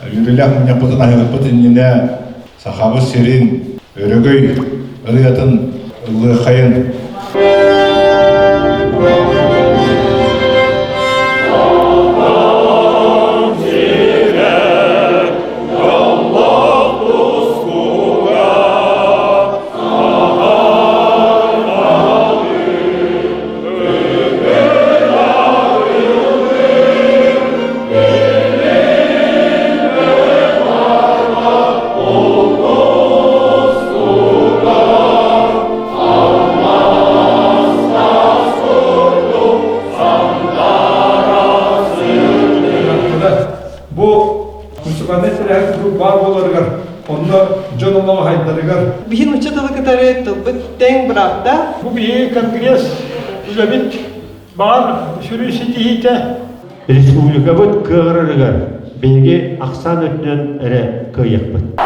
Юрилях меня потом нахилпотынне сахабы серин өрөгөй ырыятын лыхайын. Биһин учеталы кытары тылбыт тең быракта. Бу бии конгресс үзебит бар сүрүсү тиһите. Республика бут кыгырыгар беги аксан өттөн эре кыйыкбыт.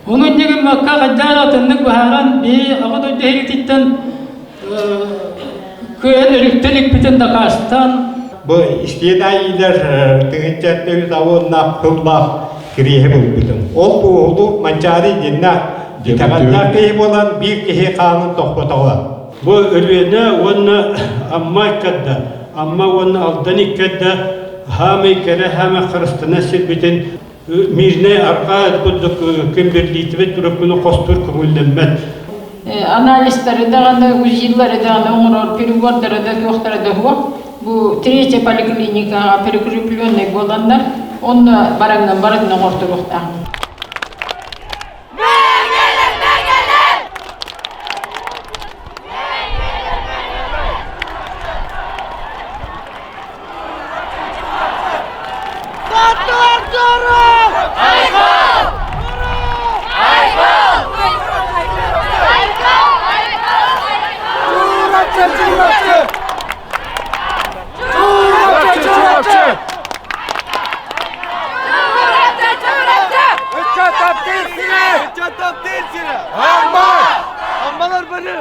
Onun gibi makka kadar atındık baharan bir ağda değiltikten köyen örüktelik bütün Dakarstan. Bu istedailer tığıncatları davunna kılmak kirihe bulbudum. Ol bu oldu mançari dinna ditaganna kıyıp olan bir kihi kanun tohbatawa. Bu ölüyene onu amma kadda amma onu aldanik kadda hami kere hami Hristiyan'a silbitin mirne arka bulduk kim birliği durup bunu kostur kumullenmet. Analistleri de uzilleri de onlar perigordları da yokları da var. Bu tretye poliklinika perikripliyonne olanlar onu barangdan ortalıkta. Ammalar beni.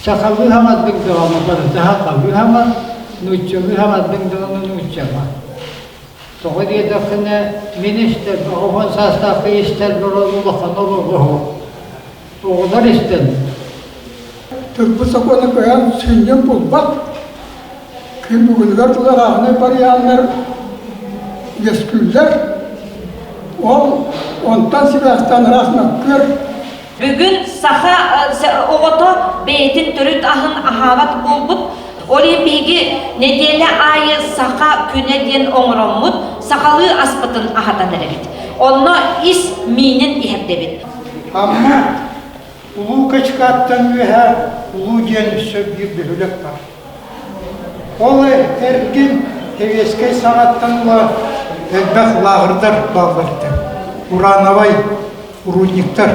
Sakallı hamad bin devamı var. Daha kallı hamad nüççü bir hamad bin devamı nüççü var. Toğdiye dakine minister, oğlan sastafı ister doğru bakan olur. Oğlan ister. Tıbbı sakonu koyan süngün bulmak. Kim bugün gardılar ağını bariyanlar yesküller. Ondan Sivas'tan rasmak kör. Bugün saha oğoto beytin türüt ahın ahavat bulbut. Oraya bilgi nedeni ayı saha küne diyen oңромут, sakalı aspıtın ahatan erebit. Onunla is minin ihep debit. Ama ulu kaçkattan veya ulu genişse bir bölük var. Ola erkin heveskey sanattan var. Elbek lağırдар bağlardı. Uranavay, urunniktar.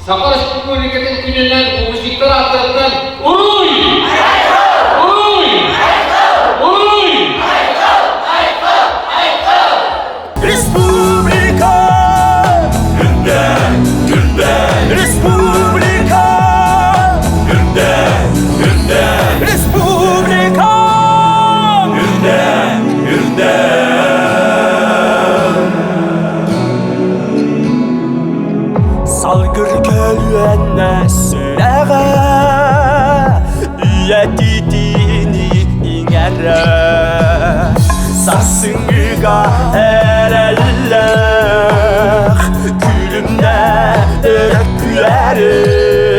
Saqa Respublika'nın gününden bu müzikler atlarından uy! Uy! Uy! Respublika günden günden Respublika günden günden Respublika günden günden Salgır gölüenne sürer ere Sarsıngıga ereller Külümde örek güleri